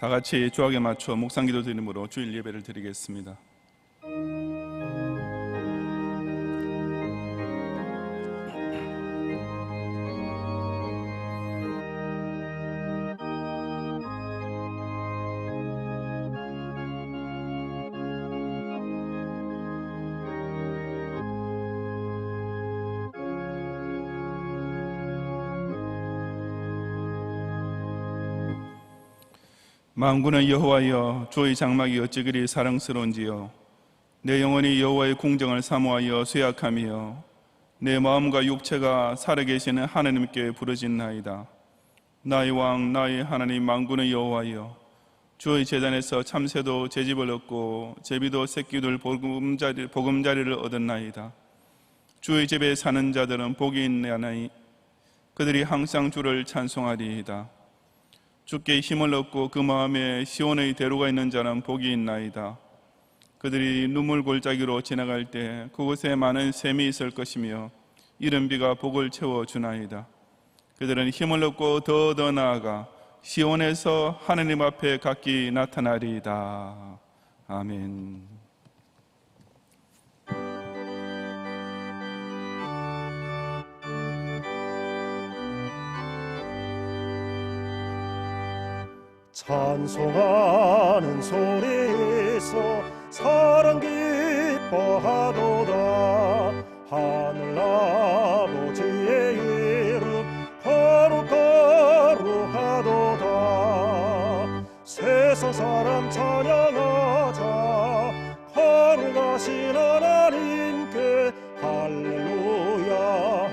다 같이 조학에 맞춰 묵상기도 드림으로 주일 예배를 드리겠습니다. 만군의 여호와여, 주의 장막이 어찌 그리 사랑스러운지요. 내 영혼이 여호와의 궁정을 사모하여 쇠약하며 내 마음과 육체가 살아계시는 하나님께 부르짖나이다. 나의 왕, 나의 하나님, 만군의 여호와여, 주의 제단에서 참새도 제집을 얻고 제비도 새끼들 보금자리를 얻었나이다. 주의 집에 사는 자들은 복이 있나니 그들이 항상 주를 찬송하리이다. 주께 힘을 얻고 그 마음에 시온의 대로가 있는 자는 복이 있나이다. 그들이 눈물 골짜기로 지나갈 때 그곳에 많은 샘이 있을 것이며 이른 비가 복을 채워주나이다. 그들은 힘을 얻고 더 나아가 시온에서 하나님 앞에 각기 나타나리이다. 아멘. 찬송하는 소리에서 사랑 기뻐하도다. 하늘 아버지의 이름 거룩하도다. 세상 사람 찬양하자. 거룩하신 하나님께 할렐루야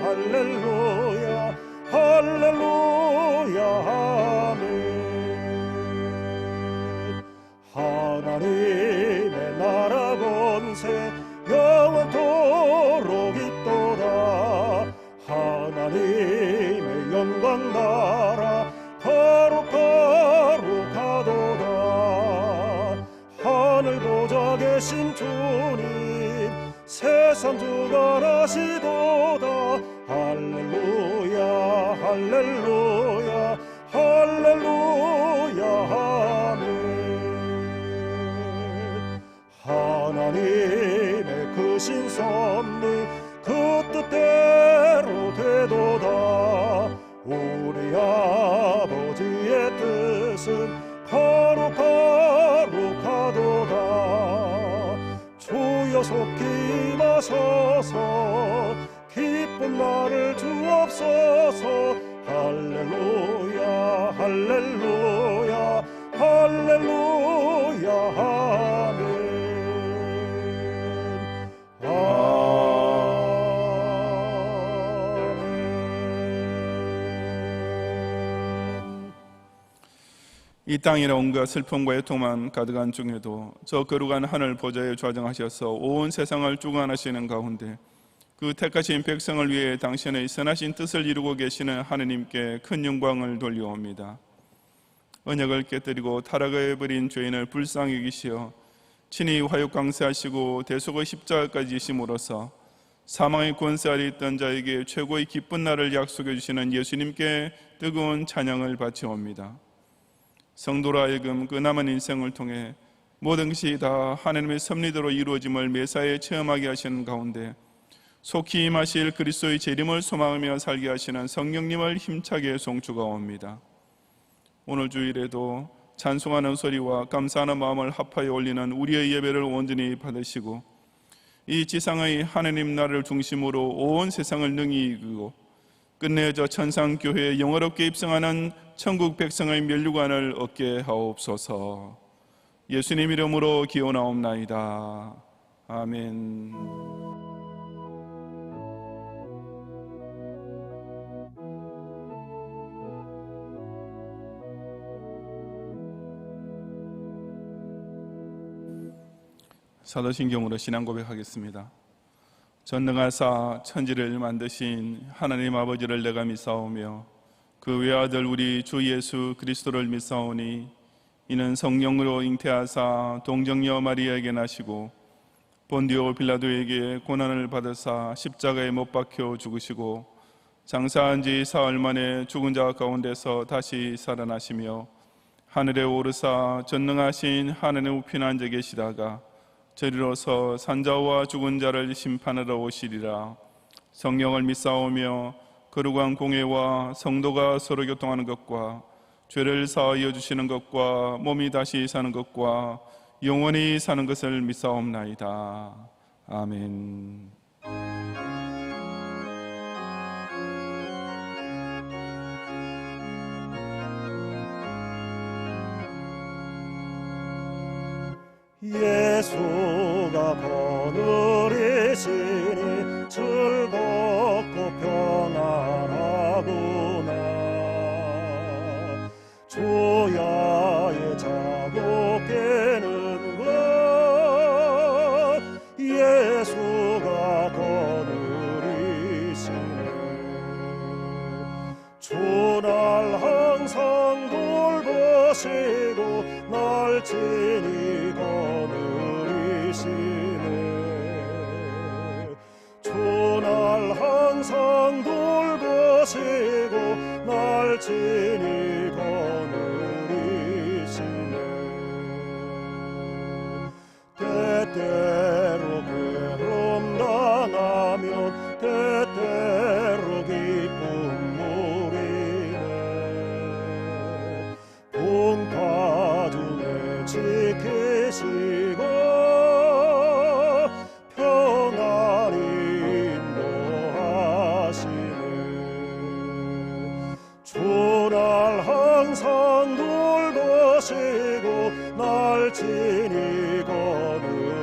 할렐루야 할렐루야 아멘. 하나님의 나라 권세 영원토록 있도다. 하나님의 영광 나라 거룩하도다. 하늘 보좌 계신 주님 세상 주관하시도다. 할렐루야 할렐루야 할렐루야 아멘. 하나님의 크신 섭리 그 뜻대로 되도다. 우리 아버지의 뜻은 거룩하도다. 주여 속히 임하소서. 기쁜 날을 주옵소서. 할렐루야 할렐루야 할렐루야 아멘. 이 땅이라 온갖 슬픔과 애통만 가득한 중에도 저 거룩한 하늘 보좌에 좌정하셔서 온 세상을 주관하시는 가운데 그 택하신 백성을 위해 당신의 선하신 뜻을 이루고 계시는 하느님께 큰 영광을 돌려옵니다. 언약을 깨뜨리고 타락해버린 죄인을 불쌍히 여기시어 친히 화육 강세하시고 대속의 십자가까지 지심으로써 사망의 권세 아래 있던 자에게 최고의 기쁜 날을 약속해 주시는 예수님께 뜨거운 찬양을 바치옵니다. 성도로 하여금 그 남은 인생을 통해 모든 것이 다 하나님의 섭리대로 이루어짐을 매사에 체험하게 하시는 가운데 속히 임하실 그리스도의 재림을 소망하며 살게 하시는 성령님을 힘차게 송축하옵니다. 오늘 주일에도 찬송하는 소리와 감사하는 마음을 합하여 올리는 우리의 예배를 온전히 받으시고 이 지상의 하나님 나라를 중심으로 온 세상을 능히 이기고 끝내 저 천상교회에 영원롭게 입성하는 천국 백성의 면류관을 얻게 하옵소서. 예수님 이름으로 기원하옵나이다. 아멘. 사도신경으로 신앙 고백하겠습니다. 전능하사 천지를 만드신 하나님 아버지를 내가 믿사오며 그 외아들 우리 주 예수 그리스도를 믿사오니 이는 성령으로 잉태하사 동정녀 마리아에게 나시고 본디오 빌라도에게 고난을 받으사 십자가에 못 박혀 죽으시고 장사한 지 사흘 만에 죽은 자 가운데서 다시 살아나시며 하늘에 오르사 전능하신 하늘의 우편에 앉아 계시다가 저리로서 산자와 죽은 자를 심판하러 오시리라. 성령을 믿사오며 거룩한 공회와 성도가 서로 교통하는 것과 죄를 사하여 주시는 것과 몸이 다시 사는 것과 영원히 사는 것을 믿사옵나이다. 아멘. 예수가 거느리시니 즐겁고 평안하구나. 조야의 자고 깨는 것 예수가 거느리시네. 주날 항상 돌보시고 날 친히 거느리시네. 주날 항상 돌보시고 날 친히 거느리시네. 때때로 괴로움 당하면 때때로 기쁨 누리네. 온 가중에 지키시고 평안히 인도하시네. 주날 항상 돌보시고 날 친히 거느리시네.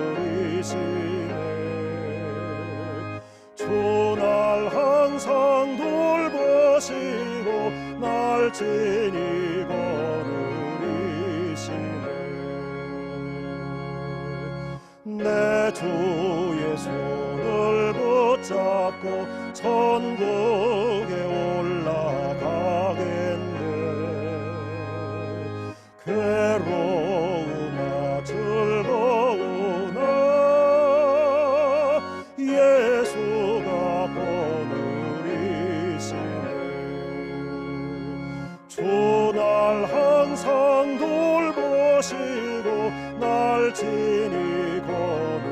주날 항상 돌보시고 날 친히 거느리시네. 내 주의 손을 붙잡고 천국에 올라가겠네. 괴로우나 즐거우나 예수가 거느리시네. 주날 항상 돌보시고 날 친히 거느리시네.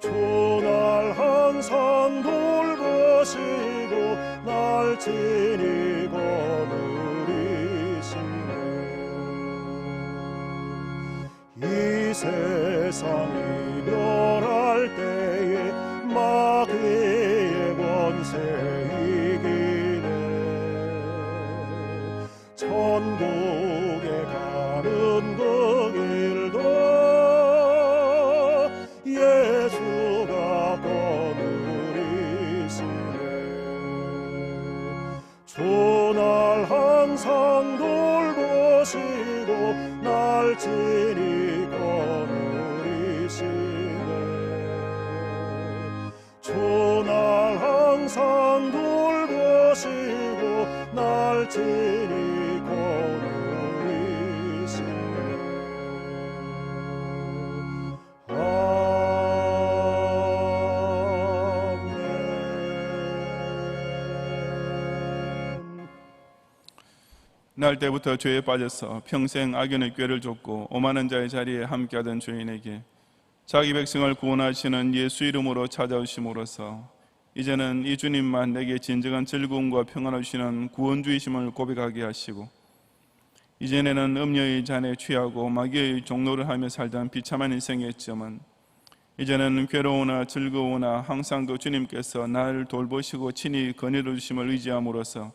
주날 항상 돌보시고 날 친히 거느리시네. 이 세상 이별할 때에 마귀의 권세 이기네. 천국에 가는 그 길도 예수가 거느리시네. 주날 항상 돌보시고 날 친히 거느리시네. 주날 항상 돌보시고 날 친히 거느리시네. 아멘. 날 때부터 죄에 빠져서 평생 악연의 꾀를 줬고 오만한 자의 자리에 함께하던 죄인에게 자기 백성을 구원하시는 예수 이름으로 찾아오심으로써 이제는 이 주님만 내게 진정한 즐거움과 평안을 주시는 구원주이심을 고백하게 하시고, 이전에는 음녀의 잔에 취하고 마귀의 종노를 하며 살던 비참한 인생의 점은 이제는 괴로우나 즐거우나 항상 그 주님께서 나를 돌보시고 친히 건의해 주심을 의지함으로써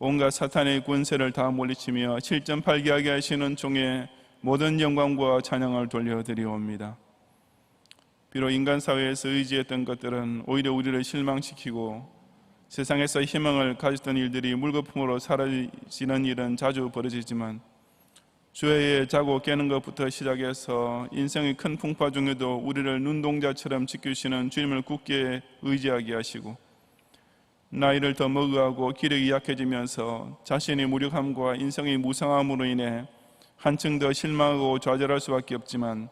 온갖 사탄의 권세를 다 물리치며 실전팔기하게 하시는 종의 모든 영광과 찬양을 돌려드리옵니다. 비록 인간 사회에서 의지했던 것들은 오히려 우리를 실망시키고 세상에서 희망을 가졌던 일들이 물거품으로 사라지는 일은 자주 벌어지지만 죄에 자고 깨는 것부터 시작해서 인생의 큰 풍파 중에도 우리를 눈동자처럼 지키시는 주님을 굳게 의지하게 하시고, 나이를 더 먹어가고 기력이 약해지면서 자신의 무력함과 인생의 무상함으로 인해 한층 더 실망하고 좌절할 수밖에 없지만,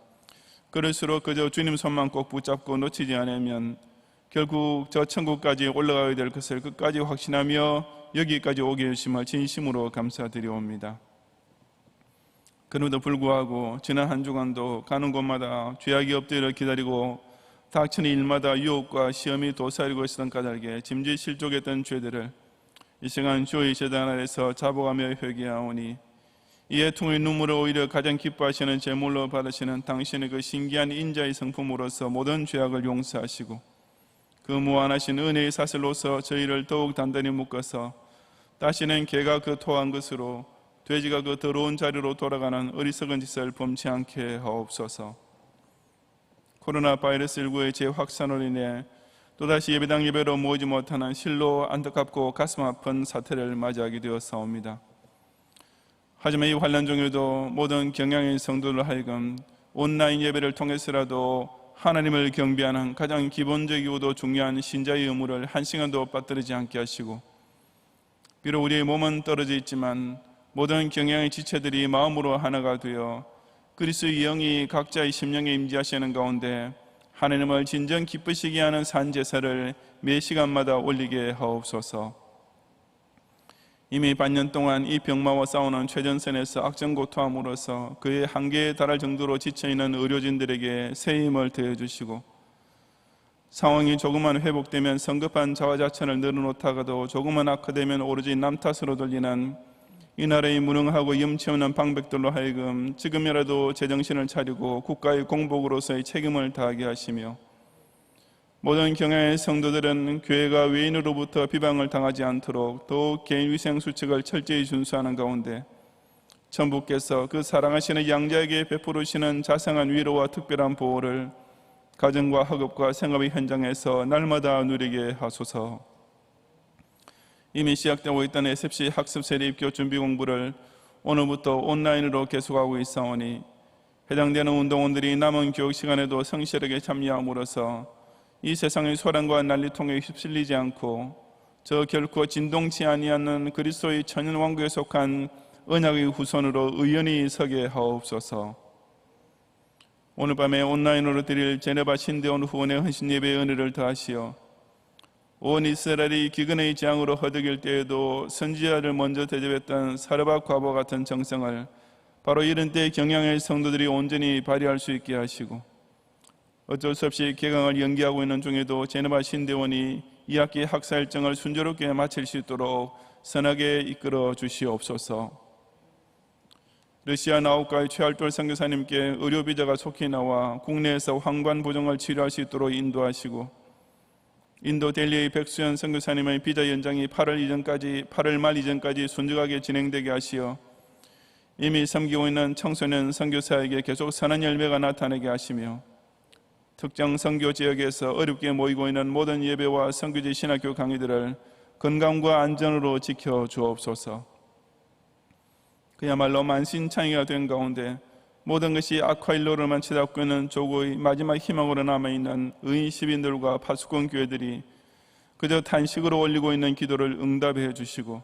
그럴수록 그저 주님 손만 꼭 붙잡고 놓치지 않으면 결국 저 천국까지 올라가야 될 것을 끝까지 확신하며 여기까지 오게 해주심을 진심으로 감사드리옵니다. 그럼에도 불구하고 지난 한 주간도 가는 곳마다 죄악이 엎드려 기다리고 닥치는 일마다 유혹과 시험이 도사리고 있었던 까닭에 짐짓 실족했던 죄들을 이 시간 주의 제단 아래서 자복하며 회개하오니 이에 통해 눈물을 오히려 가장 기뻐하시는 제물로 받으시는 당신의 그 신기한 인자의 성품으로서 모든 죄악을 용서하시고 그 무한하신 은혜의 사슬로서 저희를 더욱 단단히 묶어서 다시는 개가 그 토한 것으로 돼지가 그 더러운 자리로 돌아가는 어리석은 짓을 범치 않게 하옵소서. 코로나 바이러스 19의 재확산으로 인해 또다시 예배당 예배로 모이지 못하는 실로 안타깝고 가슴 아픈 사태를 맞이하게 되었사옵니다. 하지만 이 환란 중에도 모든 경향의 성도들 하여금 온라인 예배를 통해서라도 하나님을 경배하는 가장 기본적이고도 중요한 신자의 의무를 한 시간도 빠뜨리지 않게 하시고, 비록 우리의 몸은 떨어져 있지만 모든 경향의 지체들이 마음으로 하나가 되어 그리스도의 영이 각자의 심령에 임재하시는 가운데 하나님을 진정 기쁘시게 하는 산제사를 매 시간마다 올리게 하옵소서. 이미 반년 동안 이 병마와 싸우는 최전선에서 악정고투함으로써 그의 한계에 달할 정도로 지쳐있는 의료진들에게 새 힘을 더해주시고, 상황이 조금만 회복되면 성급한 자화자찬을 늘어놓다가도 조금만 악화되면 오로지 남 탓으로 돌리는 이 나라의 무능하고 염치 없는 방백들로 하여금 지금이라도 제정신을 차리고 국가의 공복으로서의 책임을 다하게 하시며, 모든 경향의 성도들은 교회가 외인으로부터 비방을 당하지 않도록 더욱 개인 위생 수칙을 철저히 준수하는 가운데 천부께서 그 사랑하시는 양자에게 베푸시는 자상한 위로와 특별한 보호를 가정과 학업과 생업의 현장에서 날마다 누리게 하소서. 이미 시작되고 있던 SFC 학습 세대 입교 준비 공부를 오늘부터 온라인으로 계속하고 있사오니 해당되는 운동원들이 남은 교육 시간에도 성실하게 참여함으로써 이 세상의 소란과 난리통에 휩쓸리지 않고 저 결코 진동치 아니하는 그리스도의 천연왕국에 속한 언약의 후손으로 의연히 서게 하옵소서. 오늘 밤에 온라인으로 드릴 제네바 신대원 후원의 헌신 예배의 은혜를 더하시어 온 이스라엘이 기근의 재앙으로 허덕일 때에도 선지자를 먼저 대접했던 사르밧 과부와 같은 정성을 바로 이런 때 경향의 성도들이 온전히 발휘할 수 있게 하시고, 어쩔 수 없이 개강을 연기하고 있는 중에도 제네바 신대원이 2학기 학사 일정을 순조롭게 마칠 수 있도록 선하게 이끌어 주시옵소서. 러시아 나우카의 최알돌 선교사님께 의료 비자가 속히 나와 국내에서 황반 부종을 치료할 수 있도록 인도하시고, 인도 델리의 백수연 선교사님의 비자 연장이 8월 말 이전까지 순조하게 진행되게 하시어 이미 섬기고 있는 청소년 선교사에게 계속 선한 열매가 나타나게 하시며, 특정 선교 지역에서 어렵게 모이고 있는 모든 예배와 선교지 신학교 강의들을 건강과 안전으로 지켜 주옵소서. 그야말로 만신창이가 된 가운데 모든 것이 악화일로로만 치닫고 있는 조국의 마지막 희망으로 남아있는 의인 시민들과 파수꾼 교회들이 그저 단식으로 올리고 있는 기도를 응답해 주시고,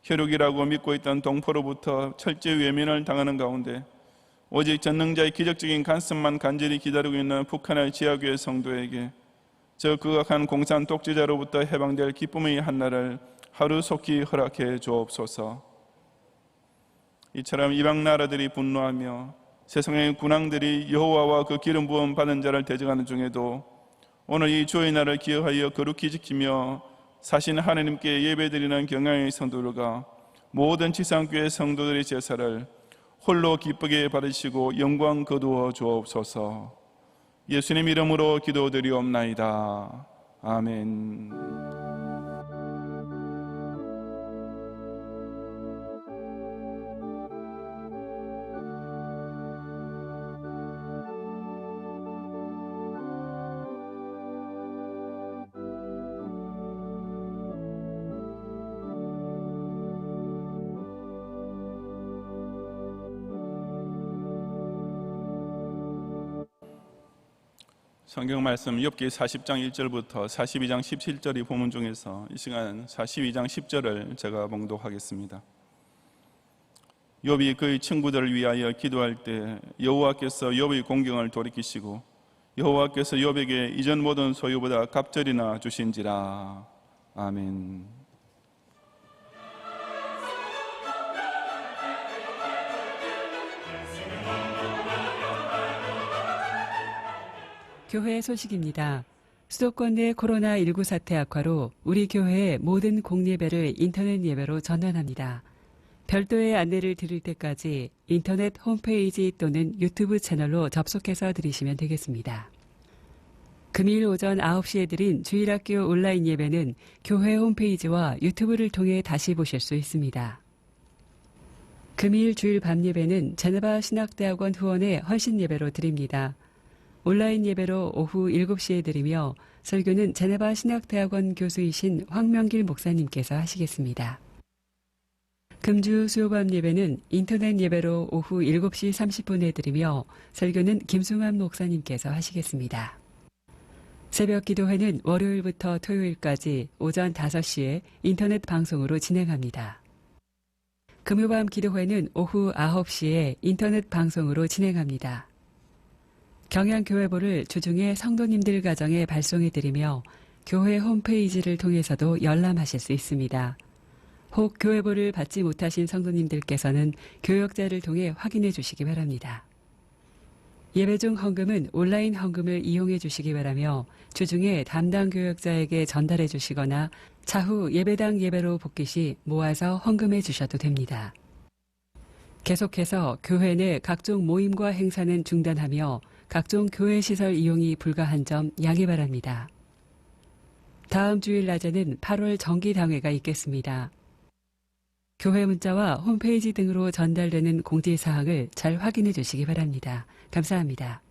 혈육이라고 믿고 있던 동포로부터 철저히 외면을 당하는 가운데 오직 전능자의 기적적인 간섭만 간절히 기다리고 있는 북한의 지하교회 성도에게 저 극악한 공산 독재자로부터 해방될 기쁨의 한날을 하루속히 허락해 주옵소서. 이처럼 이방 나라들이 분노하며 세상의 군왕들이 여호와와 그 기름 부음 받은 자를 대적하는 중에도 오늘 이 주의 날을 기억하여 거룩히 지키며 사신 하나님께 예배드리는 경향의 성도들과 모든 지상교회 성도들의 제사를 홀로 기쁘게 받으시고 영광 거두어 주옵소서. 예수님 이름으로 기도드리옵나이다. 아멘. 성경 말씀 욥기 40장 1절부터 42장 17절이 본문 중에서 이 시간 42장 10절을 제가 봉독하겠습니다. 욥이 그의 친구들을 위하여 기도할 때 여호와께서 욥의 공경을 돌이키시고 여호와께서 욥에게 이전 모든 소유보다 갑절이나 주신지라. 아멘. 교회 소식입니다. 수도권 내 코로나19 사태 악화로 우리 교회의 모든 공예배를 인터넷 예배로 전환합니다. 별도의 안내를 드릴 때까지 인터넷 홈페이지 또는 유튜브 채널로 접속해서 들으시면 되겠습니다. 금일 오전 9시에 드린 주일학교 온라인 예배는 교회 홈페이지와 유튜브를 통해 다시 보실 수 있습니다. 금일 주일 밤 예배는 제네바 신학대학원 후원의 헌신 예배로 드립니다. 온라인 예배로 오후 7시에 드리며 설교는 제네바 신학대학원 교수이신 황명길 목사님께서 하시겠습니다. 금주 수요밤 예배는 인터넷 예배로 오후 7시 30분에 드리며 설교는 김승환 목사님께서 하시겠습니다. 새벽 기도회는 월요일부터 토요일까지 오전 5시에 인터넷 방송으로 진행합니다. 금요밤 기도회는 오후 9시에 인터넷 방송으로 진행합니다. 경양교회보를 주중에 성도님들 가정에 발송해드리며 교회 홈페이지를 통해서도 열람하실 수 있습니다. 혹 교회보를 받지 못하신 성도님들께서는 교역자를 통해 확인해 주시기 바랍니다. 예배 중 헌금은 온라인 헌금을 이용해 주시기 바라며 주중에 담당 교역자에게 전달해 주시거나 차후 예배당 예배로 복귀 시 모아서 헌금해 주셔도 됩니다. 계속해서 교회 내 각종 모임과 행사는 중단하며 각종 교회 시설 이용이 불가한 점 양해 바랍니다. 다음 주일 낮에는 8월 정기당회가 있겠습니다. 교회 문자와 홈페이지 등으로 전달되는 공지사항을 잘 확인해 주시기 바랍니다. 감사합니다.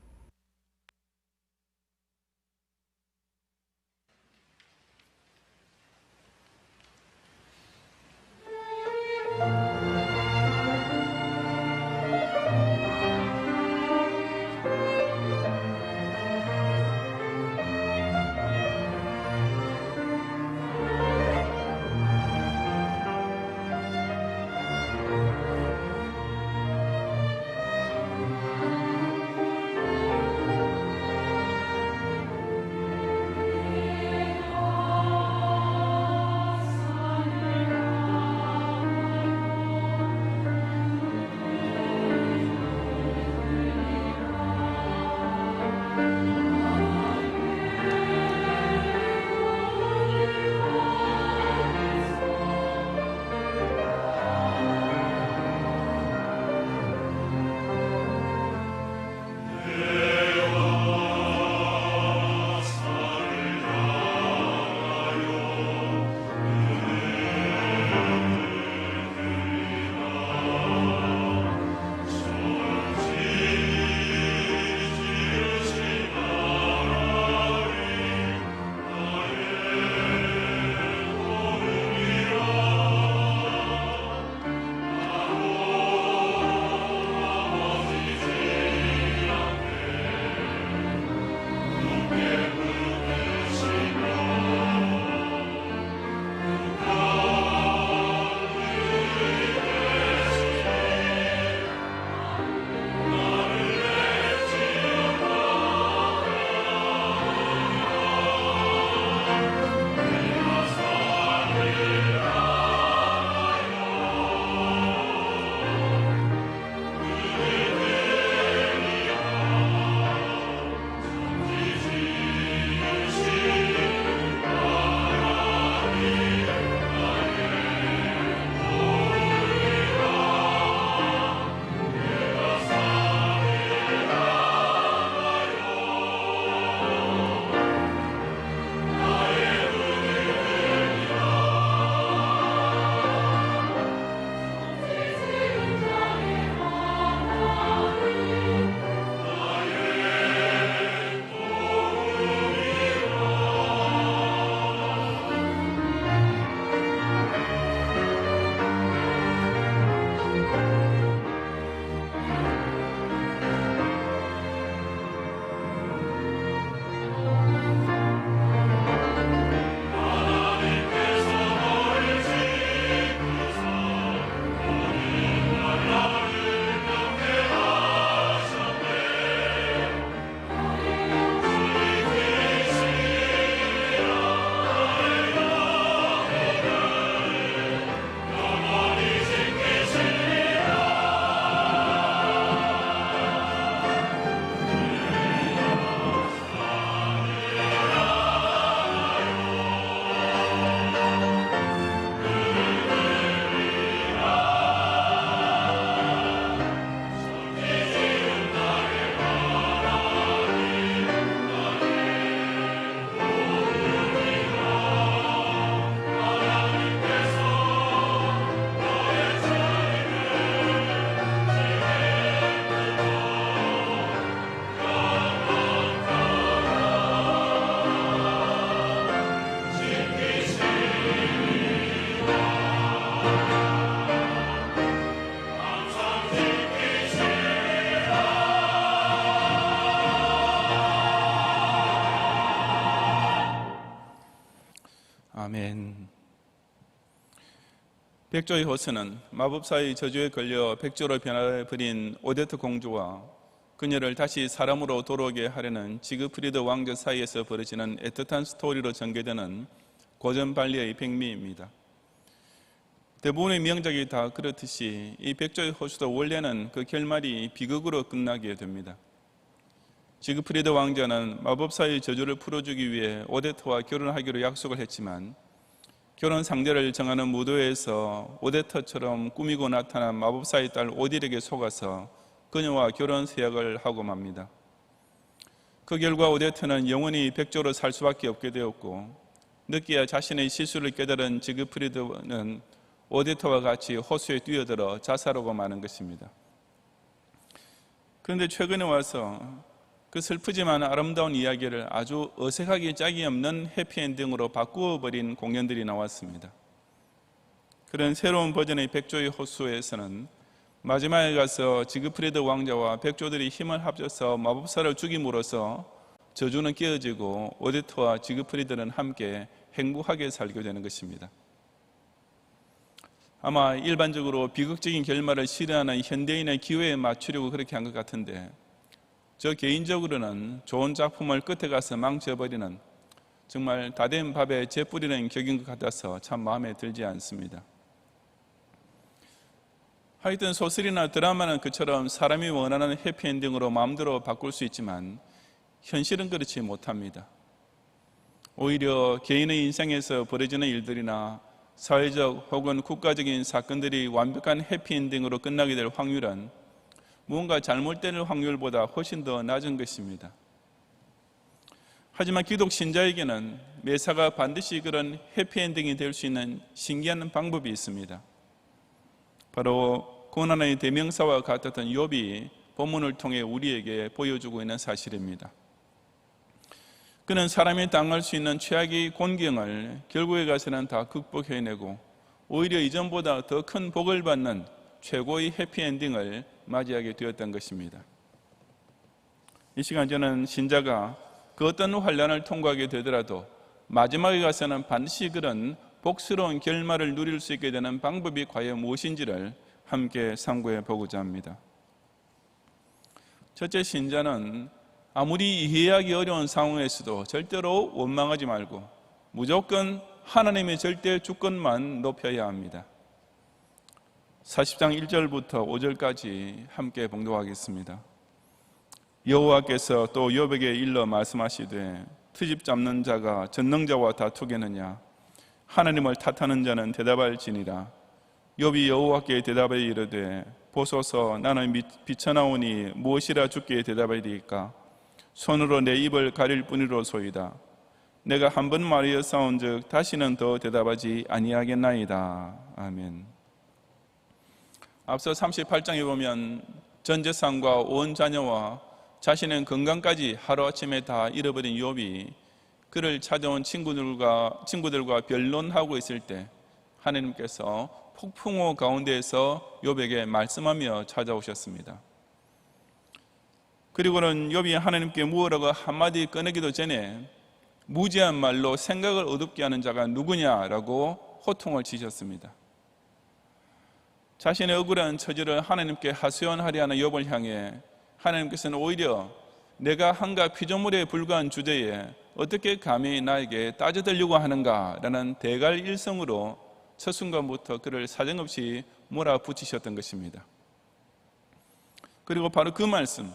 백조의 호수는 마법사의 저주에 걸려 백조로 변화해버린 오데트 공주와 그녀를 다시 사람으로 돌아오게 하려는 지그프리드 왕자 사이에서 벌어지는 애틋한 스토리로 전개되는 고전 발리의 백미입니다. 대부분의 명작이 다 그렇듯이 이 백조의 호수도 원래는 그 결말이 비극으로 끝나게 됩니다. 지그프리드 왕자는 마법사의 저주를 풀어주기 위해 오데트와 결혼하기로 약속을 했지만 결혼 상대를 정하는 무도회에서 오데트처럼 꾸미고 나타난 마법사의 딸 오딜에게 속아서 그녀와 결혼 서약을 하고 맙니다. 그 결과 오데트는 영원히 백조로 살 수밖에 없게 되었고 늦게야 자신의 실수를 깨달은 지그프리드는 오데트와 같이 호수에 뛰어들어 자살하고 마는 것입니다. 그런데 최근에 와서 그 슬프지만 아름다운 이야기를 아주 어색하게 짝이 없는 해피엔딩으로 바꾸어버린 공연들이 나왔습니다. 그런 새로운 버전의 백조의 호수에서는 마지막에 가서 지그프리드 왕자와 백조들이 힘을 합쳐서 마법사를 죽임으로써 저주는 깨어지고 오데트와 지그프리드는 함께 행복하게 살게 되는 것입니다. 아마 일반적으로 비극적인 결말을 싫어하는 현대인의 기호에 맞추려고 그렇게 한 것 같은데 저 개인적으로는 좋은 작품을 끝에 가서 망쳐버리는 정말 다 된 밥에 재 뿌리는 격인 것 같아서 참 마음에 들지 않습니다. 하여튼 소설이나 드라마는 그처럼 사람이 원하는 해피엔딩으로 마음대로 바꿀 수 있지만 현실은 그렇지 못합니다. 오히려 개인의 인생에서 벌어지는 일들이나 사회적 혹은 국가적인 사건들이 완벽한 해피엔딩으로 끝나게 될 확률은 무언가 잘못될 확률보다 훨씬 더 낮은 것입니다. 하지만 기독 신자에게는 매사가 반드시 그런 해피엔딩이 될 수 있는 신기한 방법이 있습니다. 바로 고난의 대명사와 같았던 욥이 본문을 통해 우리에게 보여주고 있는 사실입니다. 그는 사람이 당할 수 있는 최악의 곤경을 결국에 가서는 다 극복해내고 오히려 이전보다 더 큰 복을 받는 최고의 해피엔딩을 맞이하게 되었던 것입니다. 이 시간 저는 신자가 그 어떤 환난을 통과하게 되더라도 마지막에 가서는 반드시 그런 복스러운 결말을 누릴 수 있게 되는 방법이 과연 무엇인지를 함께 상고해 보고자 합니다. 첫째, 신자는 아무리 이해하기 어려운 상황에서도 절대로 원망하지 말고 무조건 하나님의 절대 주권만 높여야 합니다. 40장 1절부터 5절까지 함께 봉독하겠습니다. 여호와께서 또 욥에게 일러 말씀하시되 트집 잡는 자가 전능자와 다투겠느냐? 하나님을 탓하는 자는 대답할지니라. 욥이 여호와께 대답하여 이르되 보소서 나는 비쳐나오니 무엇이라 주께 대답하리이까? 손으로 내 입을 가릴 뿐이로소이다. 내가 한 번 말하였사온즉 다시는 더 대답하지 아니하겠나이다. 아멘. 앞서 38장에 보면 전 재산과 온 자녀와 자신의 건강까지 하루아침에 다 잃어버린 욥이 그를 찾아온 친구들과 변론하고 있을 때 하나님께서 폭풍우 가운데에서 욥에게 말씀하며 찾아오셨습니다. 그리고는 욥이 하나님께 무엇라고 한마디 꺼내기도 전에 무지한 말로 생각을 어둡게 하는 자가 누구냐라고 호통을 치셨습니다. 자신의 억울한 처지를 하나님께 하소연하려 하는 욥을 향해 하나님께서는 오히려 내가 한가 피조물에 불과한 주제에 어떻게 감히 나에게 따져들려고 하는가라는 대갈일성으로 첫 순간부터 그를 사정없이 몰아붙이셨던 것입니다. 그리고 바로 그 말씀,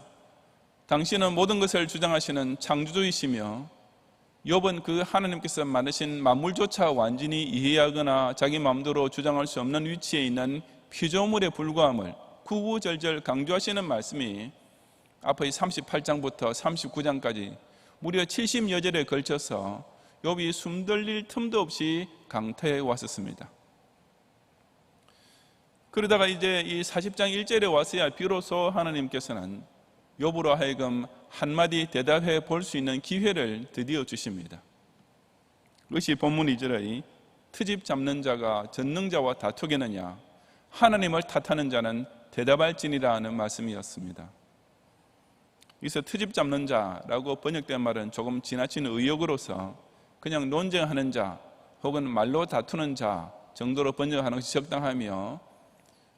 당신은 모든 것을 주장하시는 창조주이시며 욥은 그 하나님께서 만드신 만물조차 완전히 이해하거나 자기 마음대로 주장할 수 없는 위치에 있는 피조물에 불과함을 구구절절 강조하시는 말씀이 앞의 38장부터 39장까지 무려 70여 절에 걸쳐서 욥이 숨돌릴 틈도 없이 강타해 왔었습니다. 그러다가 이제 이 40장 1절에 왔어야 비로소 하나님께서는 욥으로 하여금 한마디 대답해 볼 수 있는 기회를 드디어 주십니다. 그것이 본문 2절의 트집 잡는 자가 전능자와 다투겠느냐? 하나님을 탓하는 자는 대답할지니라 하는 말씀이었습니다. 여기서 트집 잡는 자라고 번역된 말은 조금 지나친 의역으로서 그냥 논쟁하는 자 혹은 말로 다투는 자 정도로 번역하는 것이 적당하며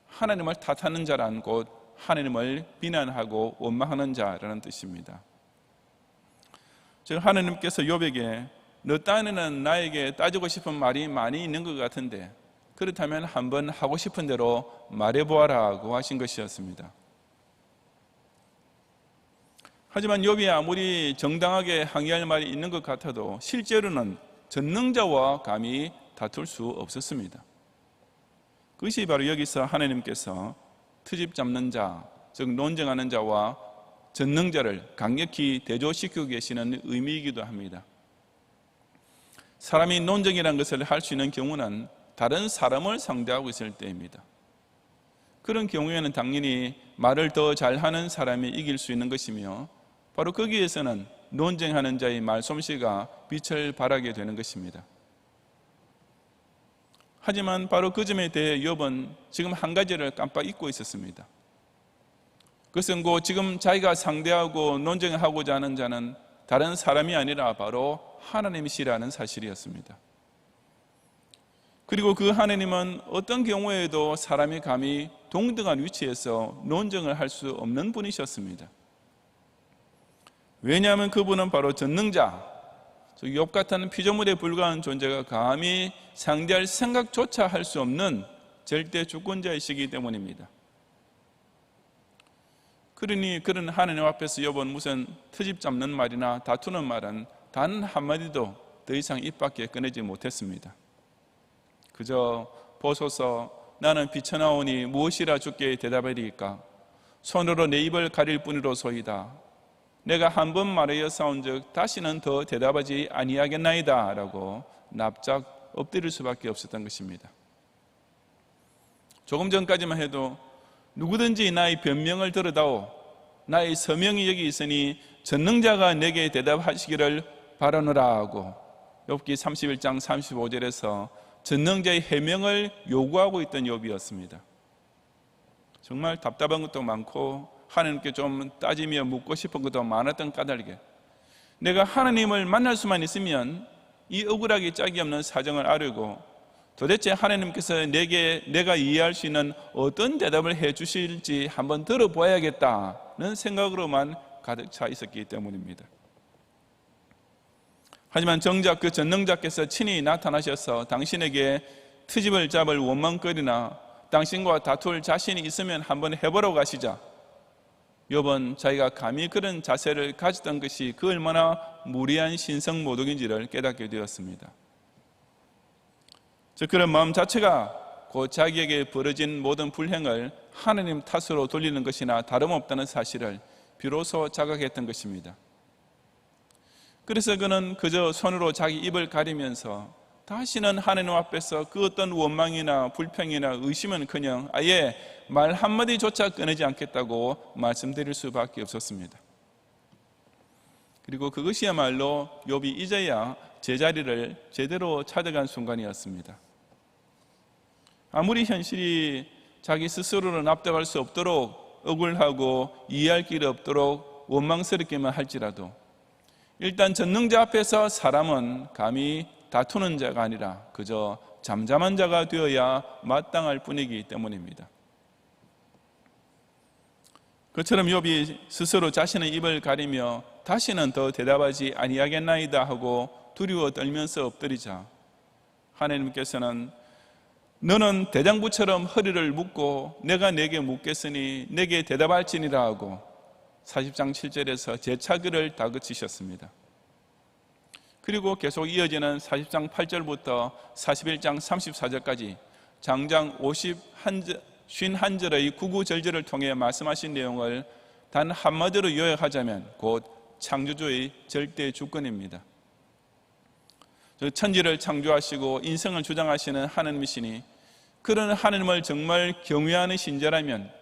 하나님을 탓하는 자란 곧 하나님을 비난하고 원망하는 자라는 뜻입니다. 즉 하나님께서 욥에게 너 딴에는 나에게 따지고 싶은 말이 많이 있는 것 같은데 그렇다면 한번 하고 싶은 대로 말해보아라고 하신 것이었습니다. 하지만 욥이 아무리 정당하게 항의할 말이 있는 것 같아도 실제로는 전능자와 감히 다툴 수 없었습니다. 그것이 바로 여기서 하나님께서 트집 잡는 자, 즉 논쟁하는 자와 전능자를 강력히 대조시키고 계시는 의미이기도 합니다. 사람이 논쟁이라는 것을 할 수 있는 경우는 다른 사람을 상대하고 있을 때입니다. 그런 경우에는 당연히 말을 더 잘하는 사람이 이길 수 있는 것이며 바로 거기에서는 논쟁하는 자의 말솜씨가 빛을 발하게 되는 것입니다. 하지만 바로 그 점에 대해 욥은 지금 한 가지를 깜빡 잊고 있었습니다. 그것은 곧 지금 자기가 상대하고 논쟁하고자 하는 자는 다른 사람이 아니라 바로 하나님이시라는 사실이었습니다. 그리고 그 하나님은 어떤 경우에도 사람이 감히 동등한 위치에서 논쟁을 할 수 없는 분이셨습니다. 왜냐하면 그분은 바로 전능자, 욥 같은 피조물에 불과한 존재가 감히 상대할 생각조차 할 수 없는 절대 주권자이시기 때문입니다. 그러니 그런 하나님 앞에서 욥은 무슨 트집 잡는 말이나 다투는 말은 단 한마디도 더 이상 입 밖에 꺼내지 못했습니다. 그저 보소서 나는 비쳐나오니 무엇이라 주께 대답하리이까 손으로 내 입을 가릴 뿐이로소이다. 내가 한 번 말하여 싸운즉 다시는 더 대답하지 아니하겠나이다 라고 납작 엎드릴 수밖에 없었던 것입니다. 조금 전까지만 해도 누구든지 나의 변명을 들으다오 나의 서명이 여기 있으니 전능자가 내게 대답하시기를 바라노라 하고 욥기 31장 35절에서 전능자의 해명을 요구하고 있던 욥이었습니다. 정말 답답한 것도 많고 하나님께 좀 따지며 묻고 싶은 것도 많았던 까닭에 내가 하나님을 만날 수만 있으면 이 억울하기 짝이 없는 사정을 알고 도대체 하나님께서 내가 이해할 수 있는 어떤 대답을 해 주실지 한번 들어보아야겠다는 생각으로만 가득 차 있었기 때문입니다. 하지만 정작 그 전능자께서 친히 나타나셔서 당신에게 트집을 잡을 원망거리나 당신과 다툴 자신이 있으면 한번 해보라고 하시자 욥은 자기가 감히 그런 자세를 가졌던 것이 그 얼마나 무리한 신성모독인지를 깨닫게 되었습니다. 즉 그런 마음 자체가 곧 자기에게 벌어진 모든 불행을 하나님 탓으로 돌리는 것이나 다름없다는 사실을 비로소 자각했던 것입니다. 그래서 그는 그저 손으로 자기 입을 가리면서 다시는 하나님 앞에서 그 어떤 원망이나 불평이나 의심은커녕 아예 말 한마디조차 꺼내지 않겠다고 말씀드릴 수밖에 없었습니다. 그리고 그것이야말로 욥이 이제야 제자리를 제대로 찾아간 순간이었습니다. 아무리 현실이 자기 스스로를 납득할 수 없도록 억울하고 이해할 길이 없도록 원망스럽게만 할지라도 일단 전능자 앞에서 사람은 감히 다투는 자가 아니라 그저 잠잠한 자가 되어야 마땅할 뿐이기 때문입니다. 그처럼 욥이 스스로 자신의 입을 가리며 다시는 더 대답하지 아니하겠나이다 하고 두려워 떨면서 엎드리자 하나님께서는 너는 대장부처럼 허리를 묶고 내가 내게 묻겠으니 내게 대답할지니라 하고 40장 7절에서 재차 그를 다그치셨습니다. 그리고 계속 이어지는 40장 8절부터 41장 34절까지 장장 51절의 구구절절을 통해 말씀하신 내용을 단 한마디로 요약하자면 곧 창조주의 절대 주권입니다. 천지를 창조하시고 인생을 주장하시는 하나님이시니 그런 하나님을 정말 경외하는 신자라면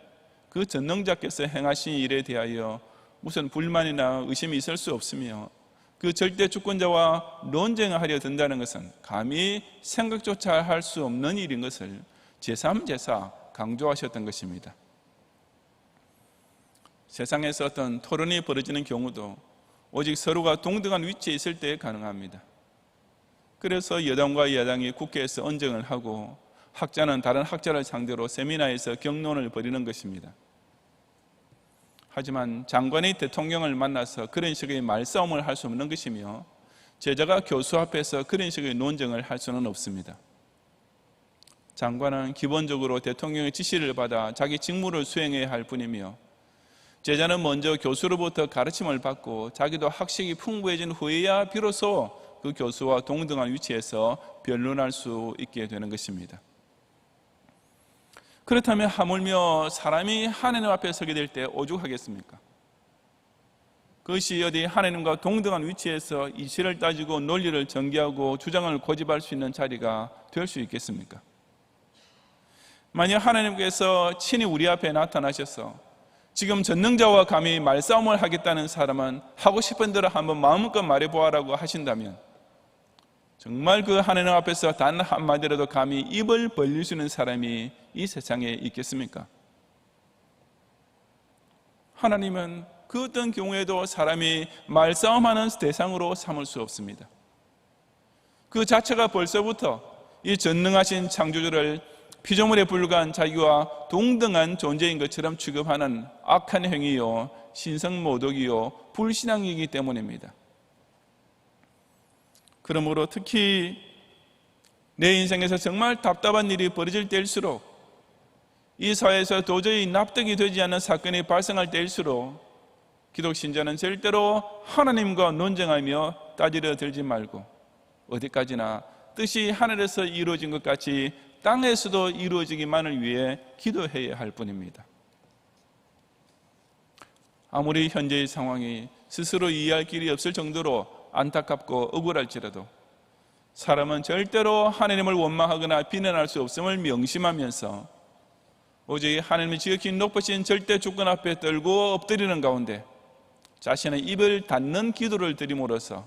그 전능자께서 행하신 일에 대하여 무슨 불만이나 의심이 있을 수 없으며 그 절대 주권자와 논쟁을 하려 든다는 것은 감히 생각조차 할 수 없는 일인 것을 제3제사 강조하셨던 것입니다. 세상에서 어떤 토론이 벌어지는 경우도 오직 서로가 동등한 위치에 있을 때 가능합니다. 그래서 여당과 야당이 국회에서 언쟁을 하고 학자는 다른 학자를 상대로 세미나에서 격론을 벌이는 것입니다. 하지만 장관이 대통령을 만나서 그런 식의 말싸움을 할 수 없는 것이며 제자가 교수 앞에서 그런 식의 논쟁을 할 수는 없습니다. 장관은 기본적으로 대통령의 지시를 받아 자기 직무를 수행해야 할 뿐이며 제자는 먼저 교수로부터 가르침을 받고 자기도 학식이 풍부해진 후에야 비로소 그 교수와 동등한 위치에서 변론할 수 있게 되는 것입니다. 그렇다면 하물며 사람이 하나님 앞에 서게 될 때 오죽하겠습니까? 그것이 어디 하나님과 동등한 위치에서 이치를 따지고 논리를 전개하고 주장을 고집할 수 있는 자리가 될 수 있겠습니까? 만약 하나님께서 친히 우리 앞에 나타나셔서 지금 전능자와 감히 말싸움을 하겠다는 사람은 하고 싶은 대로 한번 마음껏 말해보아라고 하신다면 정말 그 하나님 앞에서 단 한마디라도 감히 입을 벌릴 수 있는 사람이 이 세상에 있겠습니까? 하나님은 그 어떤 경우에도 사람이 말싸움하는 대상으로 삼을 수 없습니다. 그 자체가 벌써부터 이 전능하신 창조주를 피조물에 불과한 자기와 동등한 존재인 것처럼 취급하는 악한 행위요, 신성모독이요, 불신앙이기 때문입니다. 그러므로 특히 내 인생에서 정말 답답한 일이 벌어질 때일수록 이 사회에서 도저히 납득이 되지 않는 사건이 발생할 때일수록 기독 신자는 절대로 하나님과 논쟁하며 따지려 들지 말고 어디까지나 뜻이 하늘에서 이루어진 것 같이 땅에서도 이루어지기만을 위해 기도해야 할 뿐입니다. 아무리 현재의 상황이 스스로 이해할 길이 없을 정도로 안타깝고 억울할지라도 사람은 절대로 하나님을 원망하거나 비난할 수 없음을 명심하면서 오직 하나님이 지극히 높으신 절대 주권 앞에 떨고 엎드리는 가운데 자신의 입을 닫는 기도를 드림으로써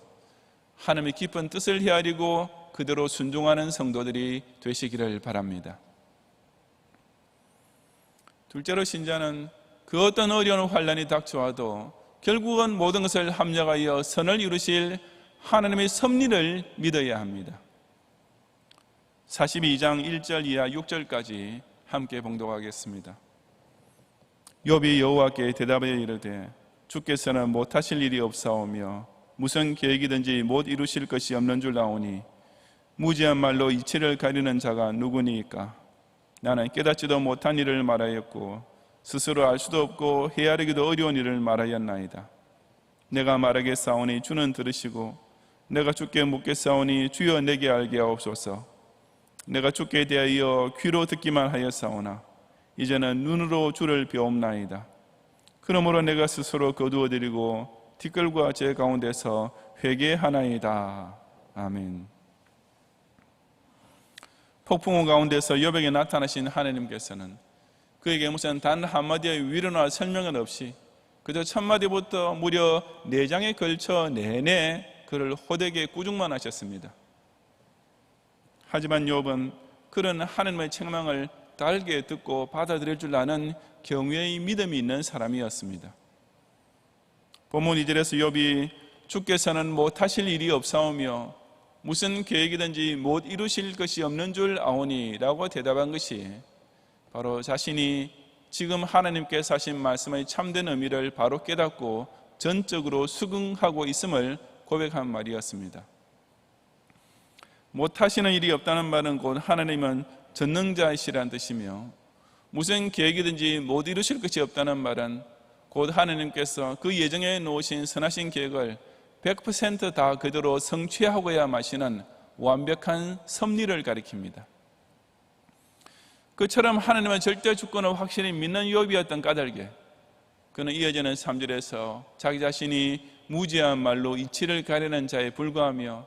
하나님의 깊은 뜻을 헤아리고 그대로 순종하는 성도들이 되시기를 바랍니다. 둘째로 신자는 그 어떤 어려운 환난이 닥쳐와도 결국은 모든 것을 합력하여 선을 이루실 하나님의 섭리를 믿어야 합니다. 42장 1절 이하 6절까지 함께 봉독하겠습니다. 욥이 여호와께 대답하여 이르되 주께서는 못하실 일이 없사오며 무슨 계획이든지 못 이루실 것이 없는 줄 아오니 무지한 말로 이치를 가리는 자가 누구니까? 나는 깨닫지도 못한 일을 말하였고 스스로 알 수도 없고 헤아리기도 어려운 일을 말하였나이다. 내가 말하겠사오니 주는 들으시고 내가 주께 묻겠사오니 주여 내게 알게 하옵소서. 내가 주께 대하여 귀로 듣기만 하였사오나 이제는 눈으로 주를 배옵나이다. 그러므로 내가 스스로 거두어드리고 티끌과 제 가운데서 회개하나이다. 아멘. 폭풍우 가운데서 욥에게 나타나신 하나님께서는 그에게 무슨 단 한마디의 위로나 설명은 없이 그저 첫 마디부터 무려 4장에 걸쳐 내내 그를 호되게 꾸중만 하셨습니다. 하지만 욥은 그런 하나님의 책망을 달게 듣고 받아들일 줄 아는 경외의 믿음이 있는 사람이었습니다. 본문 2절에서 욥이 주께서는 못하실 일이 없사오며 무슨 계획이든지 못 이루실 것이 없는 줄 아오니 라고 대답한 것이 바로 자신이 지금 하나님께서 하신 말씀의 참된 의미를 바로 깨닫고 전적으로 수긍하고 있음을 고백한 말이었습니다. 못하시는 일이 없다는 말은 곧 하나님은 전능자이시라는 뜻이며 무슨 계획이든지 못 이루실 것이 없다는 말은 곧 하나님께서 그 예정에 놓으신 선하신 계획을 100% 다 그대로 성취하고야 마시는 완벽한 섭리를 가리킵니다. 그처럼 하나님의 절대 주권을 확실히 믿는 욥이었던 까닭에 그는 이어지는 3절에서 자기 자신이 무지한 말로 이치를 가리는 자에 불과하며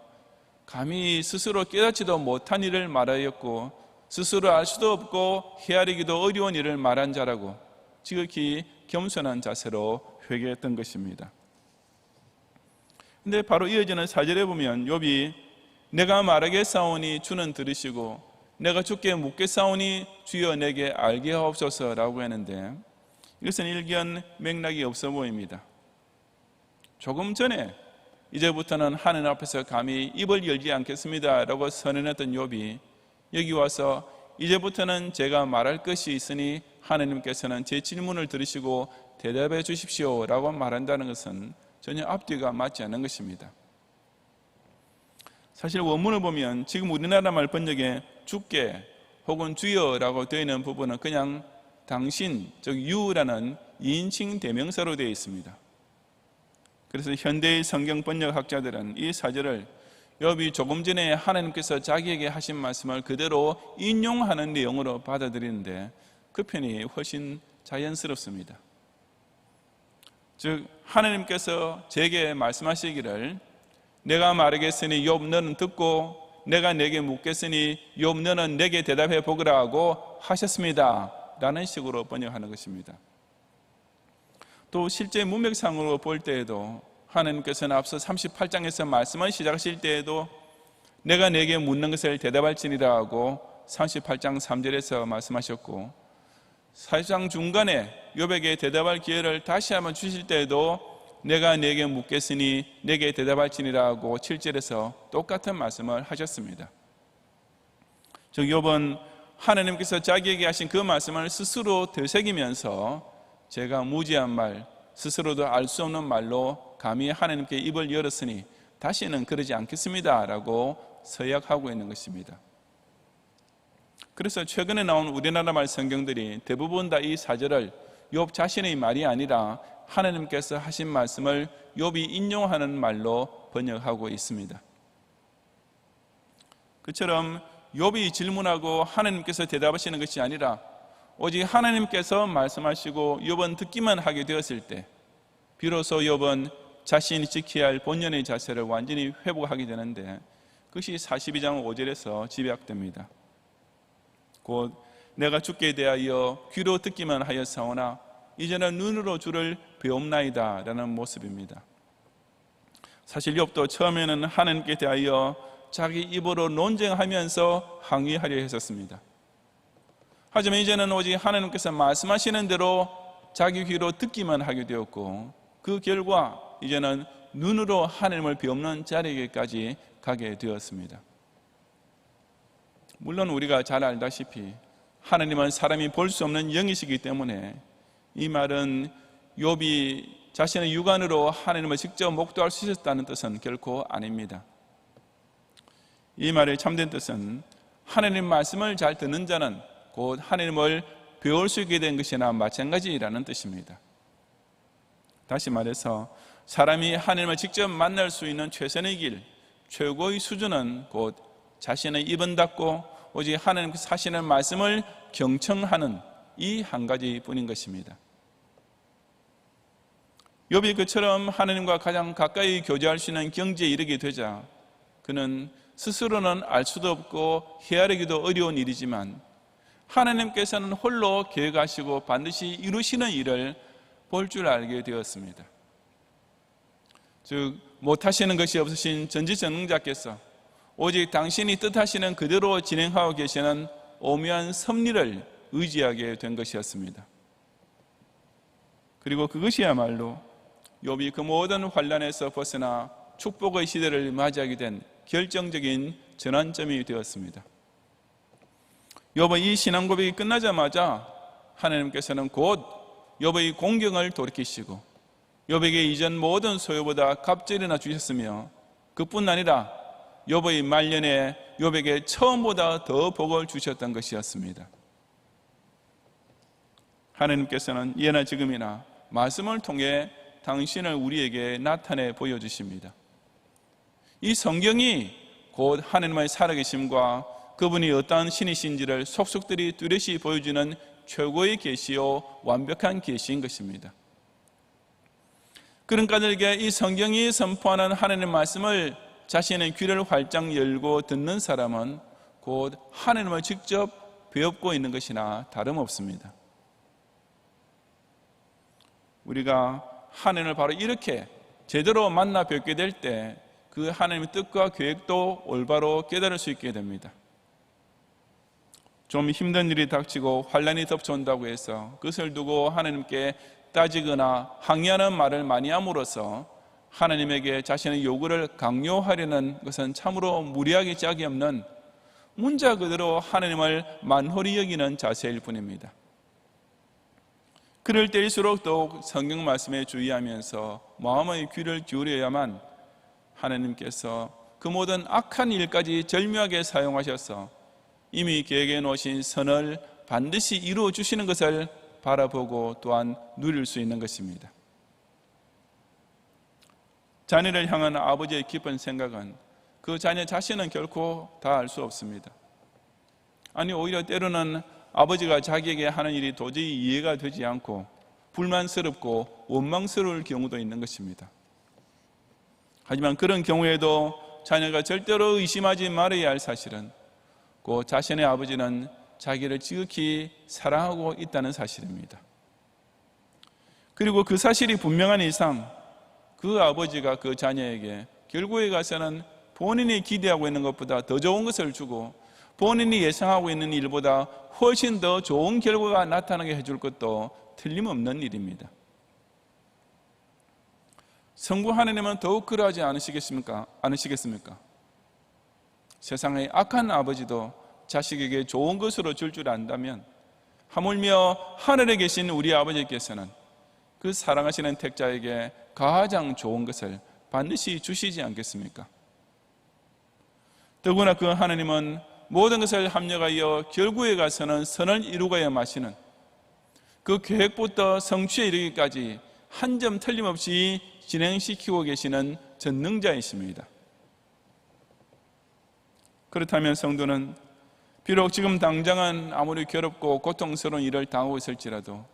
감히 스스로 깨닫지도 못한 일을 말하였고 스스로 알 수도 없고 헤아리기도 어려운 일을 말한 자라고 지극히 겸손한 자세로 회개했던 것입니다. 근데 바로 이어지는 4절에 보면 욥이 내가 말하겠사오니 주는 들으시고 내가 주께 묻겠사오니 주여 내게 알게 하옵소서라고 했는데 이것은 일견 맥락이 없어 보입니다. 조금 전에 이제부터는 하나님 앞에서 감히 입을 열지 않겠습니다 라고 선언했던 욥이 여기 와서 이제부터는 제가 말할 것이 있으니 하나님께서는 제 질문을 들으시고 대답해 주십시오 라고 말한다는 것은 전혀 앞뒤가 맞지 않는 것입니다. 사실 원문을 보면 지금 우리나라 말 번역에 주께 혹은 주여라고 되어 있는 부분은 그냥 당신, 즉 유라는 2인칭 대명사로 되어 있습니다. 그래서 현대의 성경 번역학자들은 이 사절을 욥이 조금 전에 하나님께서 자기에게 하신 말씀을 그대로 인용하는 내용으로 받아들이는데 그 편이 훨씬 자연스럽습니다. 즉 하나님께서 제게 말씀하시기를 내가 말하겠으니 욥 너는 듣고 내가 내게 묻겠으니 욥 너는 내게 대답해 보거라 하고 하셨습니다 라는 식으로 번역하는 것입니다. 또 실제 문맥상으로 볼 때에도 하나님께서는 앞서 38장에서 말씀을 시작하실 때에도 내가 내게 묻는 것을 대답할지니라 하고 38장 3절에서 말씀하셨고 4장 중간에 욥에게 대답할 기회를 다시 한번 주실 때에도 내가 내게 묻겠으니 내게 대답할지니라 하고 7절에서 똑같은 말씀을 하셨습니다. 즉 욥은 하나님께서 자기에게 하신 그 말씀을 스스로 되새기면서 제가 무지한 말, 스스로도 알 수 없는 말로 감히 하나님께 입을 열었으니 다시는 그러지 않겠습니다 라고 서약하고 있는 것입니다. 그래서 최근에 나온 우리나라 말 성경들이 대부분 다 이 사절을 욥 자신의 말이 아니라 하나님께서 하신 말씀을 욥이 인용하는 말로 번역하고 있습니다. 그처럼 욥이 질문하고 하나님께서 대답하시는 것이 아니라 오직 하나님께서 말씀하시고 욥은 듣기만 하게 되었을 때 비로소 욥은 자신이 지켜야 할 본연의 자세를 완전히 회복하게 되는데 그것이 42장 5절에서 집약됩니다. 곧 내가 주께 대하여 귀로 듣기만 하였사오나 이제는 눈으로 주를 배움나이다 라는 모습입니다. 사실 욥도 처음에는 하나님께 대하여 자기 입으로 논쟁하면서 항의하려 했었습니다. 하지만 이제는 오직 하나님께서 말씀하시는 대로 자기 귀로 듣기만 하게 되었고 그 결과 이제는 눈으로 하나님을 배우는 자리에까지 가게 되었습니다. 물론 우리가 잘 알다시피 하나님은 사람이 볼 수 없는 영이시기 때문에 이 말은 욥이 자신의 육안으로 하나님을 직접 목도할 수 있었다는 뜻은 결코 아닙니다. 이 말의 참된 뜻은 하나님 말씀을 잘 듣는 자는 곧 하나님을 배울 수 있게 된 것이나 마찬가지라는 뜻입니다. 다시 말해서 사람이 하나님을 직접 만날 수 있는 최선의 길, 최고의 수준은 곧 자신의 입은 닫고 오직 하나님께서 하시는 말씀을 경청하는 이 한 가지뿐인 것입니다. 욥이 그처럼 하나님과 가장 가까이 교제할 수 있는 경지에 이르게 되자 그는 스스로는 알 수도 없고 헤아리기도 어려운 일이지만 하나님께서는 홀로 계획하시고 반드시 이루시는 일을 볼 줄 알게 되었습니다. 즉 못하시는 것이 없으신 전지전능자께서 오직 당신이 뜻하시는 그대로 진행하고 계시는 오묘한 섭리를 의지하게 된 것이었습니다. 그리고 그것이야말로 욥이 그 모든 환난에서 벗어나 축복의 시대를 맞이하게 된 결정적인 전환점이 되었습니다. 욥의 이 신앙 고백이 끝나자마자 하나님께서는 곧 욥의 공경을 돌이키시고 욥에게 이전 모든 소유보다 갑절이나 주셨으며 그뿐 아니라 욥의 말년에 욥에게 처음보다 더 복을 주셨던 것이었습니다. 하나님께서는 예나 지금이나 말씀을 통해 당신을 우리에게 나타내 보여주십니다. 이 성경이 곧 하나님의 살아계심과 그분이 어떠한 신이신지를 속속들이 뚜렷이 보여주는 최고의 계시요 완벽한 계시인 것입니다. 그러니까 우리에게 이 성경이 선포하는 하나님의 말씀을 자신의 귀를 활짝 열고 듣는 사람은 곧 하나님을 직접 배우고 있는 것이나 다름없습니다. 우리가 하나님을 바로 이렇게 제대로 만나 뵙게 될 때 그 하나님의 뜻과 계획도 올바로 깨달을 수 있게 됩니다. 좀 힘든 일이 닥치고 환난이 덮쳐온다고 해서 그것을 두고 하나님께 따지거나 항의하는 말을 많이 함으로써 하나님에게 자신의 요구를 강요하려는 것은 참으로 무리하기 짝이 없는 문자 그대로 하나님을 만홀히 여기는 자세일 뿐입니다. 그럴 때일수록 더욱 성경 말씀에 주의하면서 마음의 귀를 기울여야만 하나님께서 그 모든 악한 일까지 절묘하게 사용하셔서 이미 계획해 놓으신 선을 반드시 이루어 주시는 것을 바라보고 또한 누릴 수 있는 것입니다. 자녀를 향한 아버지의 깊은 생각은 그 자녀 자신은 결코 다 알 수 없습니다. 아니, 오히려 때로는 아버지가 자기에게 하는 일이 도저히 이해가 되지 않고 불만스럽고 원망스러울 경우도 있는 것입니다. 하지만 그런 경우에도 자녀가 절대로 의심하지 말아야 할 사실은 그 자신의 아버지는 자기를 지극히 사랑하고 있다는 사실입니다. 그리고 그 사실이 분명한 이상 그 아버지가 그 자녀에게 결국에 가서는 본인이 기대하고 있는 것보다 더 좋은 것을 주고 본인이 예상하고 있는 일보다 훨씬 더 좋은 결과가 나타나게 해줄 것도 틀림없는 일입니다. 성부 하나님은 더욱 그러하지 않으시겠습니까? 세상의 악한 아버지도 자식에게 좋은 것으로 줄 안다면 하물며 하늘에 계신 우리 아버지께서는 그 사랑하시는 택자에게 가장 좋은 것을 반드시 주시지 않겠습니까? 더구나 그 하나님은 모든 것을 합력하여 결국에 가서는 선을 이루어야 마시는 그 계획부터 성취에 이르기까지 한 점 틀림없이 진행시키고 계시는 전능자이십니다. 그렇다면 성도는 비록 지금 당장은 아무리 괴롭고 고통스러운 일을 당하고 있을지라도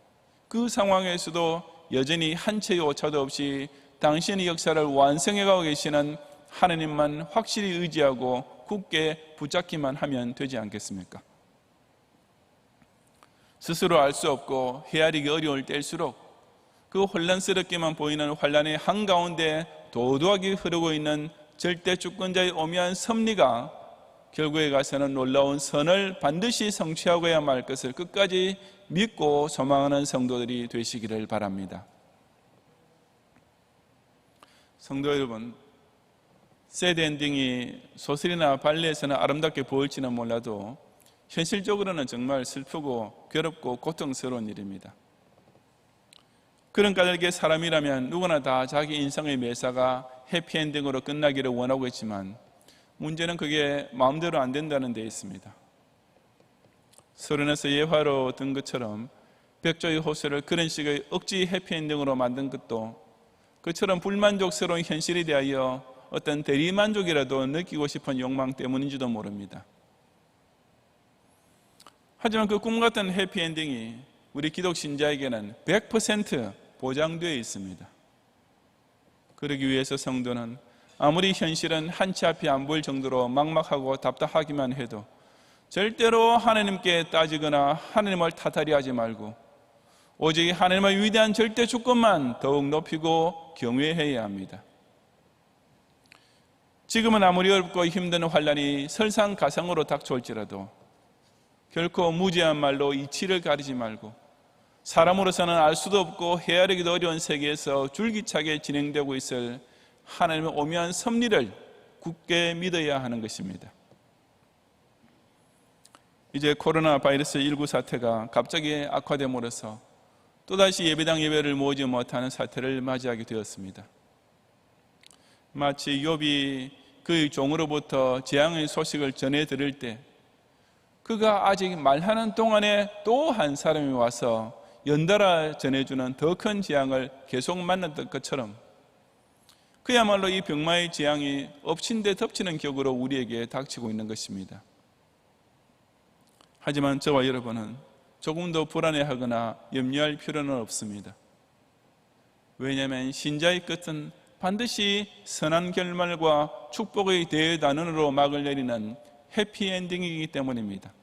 그 상황에서도 여전히 한 채의 오차도 없이 당신의 역사를 완성해가고 계시는 하나님만 확실히 의지하고 굳게 붙잡기만 하면 되지 않겠습니까? 스스로 알 수 없고 헤아리기 어려울 때일수록 그 혼란스럽게만 보이는 환란의 한가운데 도도하게 흐르고 있는 절대 주권자의 오묘한 섭리가 결국에 가서는 놀라운 선을 반드시 성취하고야 말 것을 끝까지 믿고 소망하는 성도들이 되시기를 바랍니다. 성도 여러분, 새드 엔딩이 소설이나 발레에서는 아름답게 보일지는 몰라도 현실적으로는 정말 슬프고 괴롭고 고통스러운 일입니다. 그런 까닭에 사람이라면 누구나 다 자기 인생의 매사가 해피엔딩으로 끝나기를 원하고 있지만 문제는 그게 마음대로 안 된다는 데 있습니다. 서른에서 예화로 든 것처럼 백조의 호수를 그런 식의 억지 해피엔딩으로 만든 것도 그처럼 불만족스러운 현실이 대하여 어떤 대리만족이라도 느끼고 싶은 욕망 때문인지도 모릅니다. 하지만 그 꿈같은 해피엔딩이 우리 기독 신자에게는 100% 보장되어 있습니다. 그러기 위해서 성도는 아무리 현실은 한치 앞이 안 보일 정도로 막막하고 답답하기만 해도 절대로 하나님께 따지거나 하나님을 탓하려 하지 말고 오직 하나님의 위대한 절대 주권만 더욱 높이고 경외해야 합니다. 지금은 아무리 어렵고 힘든 환란이 설상가상으로 닥쳐올지라도 결코 무지한 말로 이치를 가리지 말고 사람으로서는 알 수도 없고 헤아리기도 어려운 세계에서 줄기차게 진행되고 있을 하나님의 오묘한 섭리를 굳게 믿어야 하는 것입니다. 이제 코로나 바이러스 19 사태가 갑자기 악화됨으로써 또다시 예배당 예배를 모으지 못하는 사태를 맞이하게 되었습니다. 마치 욥이 그의 종으로부터 재앙의 소식을 전해 들을 때 그가 아직 말하는 동안에 또 한 사람이 와서 연달아 전해주는 더 큰 재앙을 계속 만났던 것처럼 그야말로 이 병마의 재앙이 엎친 데 덮치는 격으로 우리에게 닥치고 있는 것입니다. 하지만 저와 여러분은 조금도 불안해하거나 염려할 필요는 없습니다. 왜냐하면 신자의 끝은 반드시 선한 결말과 축복의 대단원으로 막을 내리는 해피엔딩이기 때문입니다.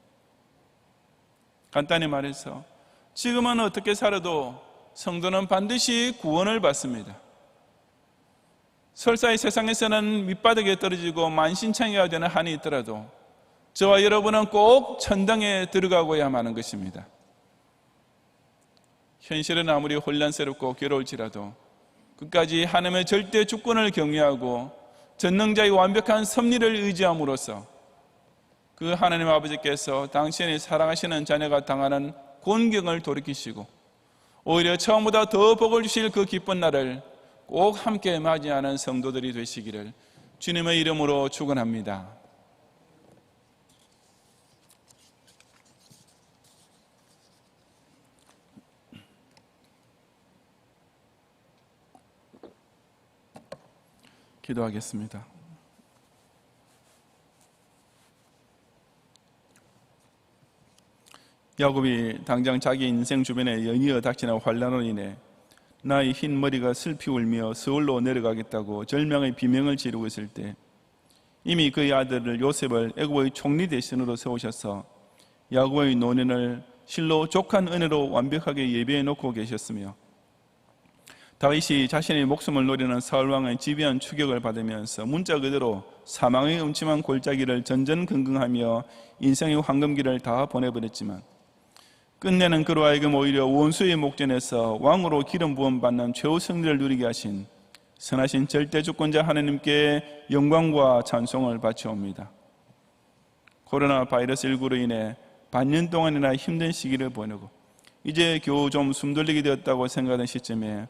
간단히 말해서 지금은 어떻게 살아도 성도는 반드시 구원을 받습니다. 설사 이 세상에서는 밑바닥에 떨어지고 만신창이가 되는 한이 있더라도 저와 여러분은 꼭 천당에 들어가고야 하는 것입니다. 현실은 아무리 혼란스럽고 괴로울지라도 끝까지 하나님의 절대 주권을 경외하고 전능자의 완벽한 섭리를 의지함으로써 그 하나님 아버지께서 당신이 사랑하시는 자녀가 당하는 곤경을 돌이키시고 오히려 처음보다 더 복을 주실 그 기쁜 날을 꼭 함께 맞이하는 성도들이 되시기를 주님의 이름으로 축원합니다. 기도하겠습니다. 야곱이 당장 자기 인생 주변에 연이어 닥치는 환난으로 인해 나의 흰 머리가 슬피 울며 서울로 내려가겠다고 절망의 비명을 지르고 있을 때 이미 그의 아들을 요셉을 애굽의 총리 대신으로 세우셔서 야곱의 노년을 실로 족한 은혜로 완벽하게 예비해 놓고 계셨으며 다윗이 자신의 목숨을 노리는 사울왕의 집요한 추격을 받으면서 문자 그대로 사망의 음침한 골짜기를 전전긍긍하며 인생의 황금기를 다 보내버렸지만 끝내는 그로 하여금 오히려 원수의 목전에서 왕으로 기름 부음 받는 최후 승리를 누리게 하신 선하신 절대주권자 하나님께 영광과 찬송을 바치옵니다. 코로나 바이러스 19로 인해 반년 동안이나 힘든 시기를 보내고 이제 겨우 좀 숨돌리게 되었다고 생각하는 시점에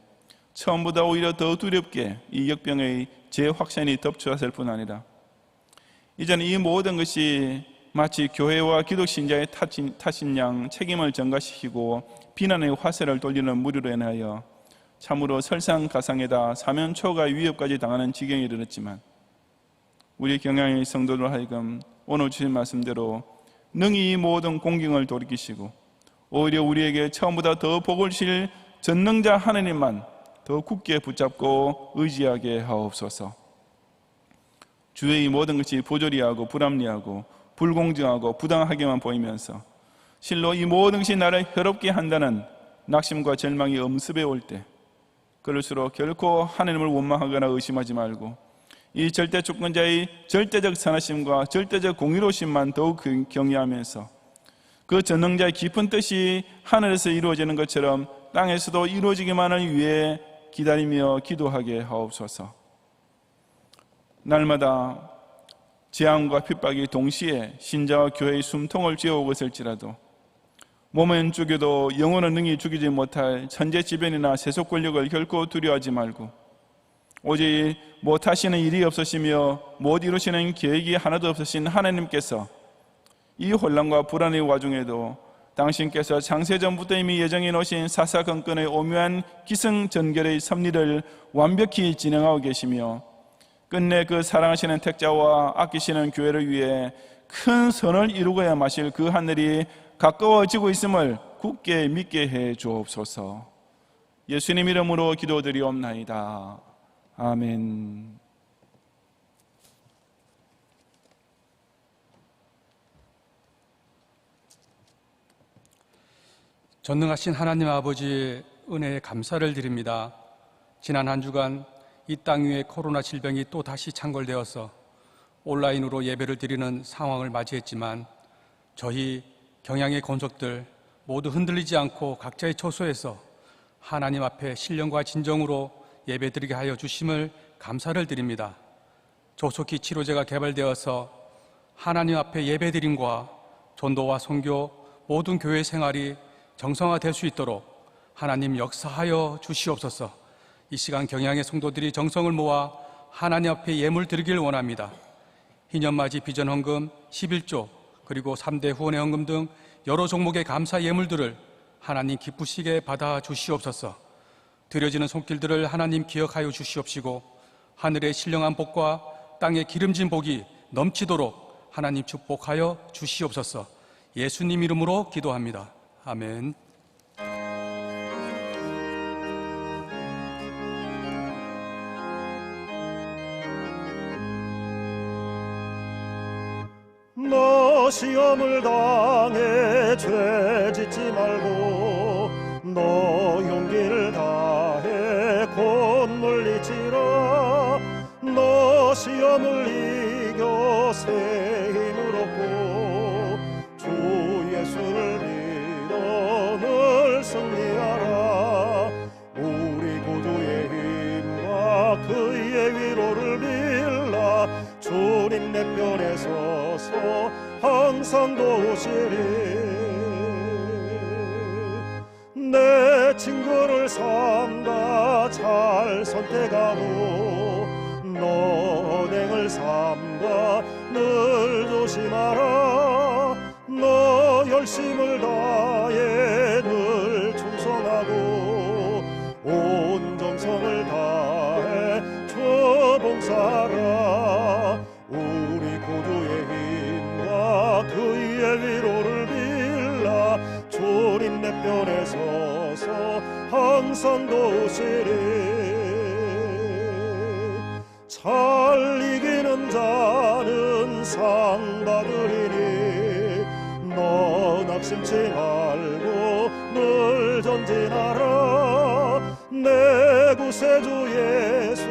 처음보다 오히려 더 두렵게 이 역병의 재확산이 덮쳐왔을 뿐 아니라 이제는 이 모든 것이 마치 교회와 기독신자의 탓인 양 책임을 전가시키고 비난의 화살을 돌리는 무리로 인하여 참으로 설상가상에다 사면초가 위협까지 당하는 지경에 이르렀지만 우리 경향의 성도들 하여금 오늘 주신 말씀대로 능히 이 모든 공경을 돌이키시고 오히려 우리에게 처음보다 더 복을 주실 전능자 하나님만 더 굳게 붙잡고 의지하게 하옵소서. 주의 모든 것이 부조리하고 불합리하고 불공정하고 부당하게만 보이면서 실로 이 모든 것이 나를 해롭게 한다는 낙심과 절망이 엄습해 올 때 그럴수록 결코 하나님을 원망하거나 의심하지 말고 이 절대 주권자의 절대적 선하심과 절대적 공의로우심만 더욱 경외하면서 그 전능자의 깊은 뜻이 하늘에서 이루어지는 것처럼 땅에서도 이루어지기만을 위해 기다리며 기도하게 하옵소서. 날마다 재앙과 핍박이 동시에 신자와 교회의 숨통을 쥐어오고 있을지라도 몸은 죽여도 영혼은 능히 죽이지 못할 천재지변이나 세속 권력을 결코 두려워하지 말고 오직 못하시는 일이 없으시며 못 이루시는 계획이 하나도 없으신 하나님께서 이 혼란과 불안의 와중에도 당신께서 창세전부터 이미 예정해 놓으신 사사건건의 오묘한 기승전결의 섭리를 완벽히 진행하고 계시며 끝내 그 사랑하시는 택자와 아끼시는 교회를 위해 큰 선을 이루고야 마실 그 하늘이 가까워지고 있음을 굳게 믿게 해 주옵소서. 예수님 이름으로 기도드리옵나이다. 아멘. 전능하신 하나님 아버지의 은혜에 감사를 드립니다. 지난 한 주간 이 땅 위에 코로나 질병이 또 다시 창궐되어서 온라인으로 예배를 드리는 상황을 맞이했지만 저희 경향의 권속들 모두 흔들리지 않고 각자의 처소에서 하나님 앞에 신령과 진정으로 예배드리게 하여 주심을 감사를 드립니다. 조속히 치료제가 개발되어서 하나님 앞에 예배드림과 전도와 선교 모든 교회 생활이 정상화될 수 있도록 하나님 역사하여 주시옵소서. 이 시간 경향의 성도들이 정성을 모아 하나님 앞에 예물 드리길 원합니다. 희년맞이 비전헌금 11조 그리고 3대 후원의 헌금 등 여러 종목의 감사 예물들을 하나님 기쁘시게 받아 주시옵소서. 드려지는 손길들을 하나님 기억하여 주시옵시고 하늘의 신령한 복과 땅의 기름진 복이 넘치도록 하나님 축복하여 주시옵소서. 예수님 이름으로 기도합니다. 아멘. 너 시험을 당해 죄 짓지 말고 너 용기를 다해 곧 물리치라. 너 시험을 이겨 새 힘을 얻고 주 예수를 믿어 늘 승리하라. 우리 구주의 힘 주님 내 편에 서서 항상 도우시리. 내 친구를 삼가 잘 선택하고 너 언행을 삼가 늘 조심하라. 너 열심을 다해 늘 충성하고 온 정성을 다해 주 봉사하라. 우리 구주의 힘과 그의 위로를 빌라. 주님 내 편에 서서 항상 도우시리. 잘 이기는 자는 상 받으리니 너 낙심치 말고 늘 전진하라. 내 구세주 예수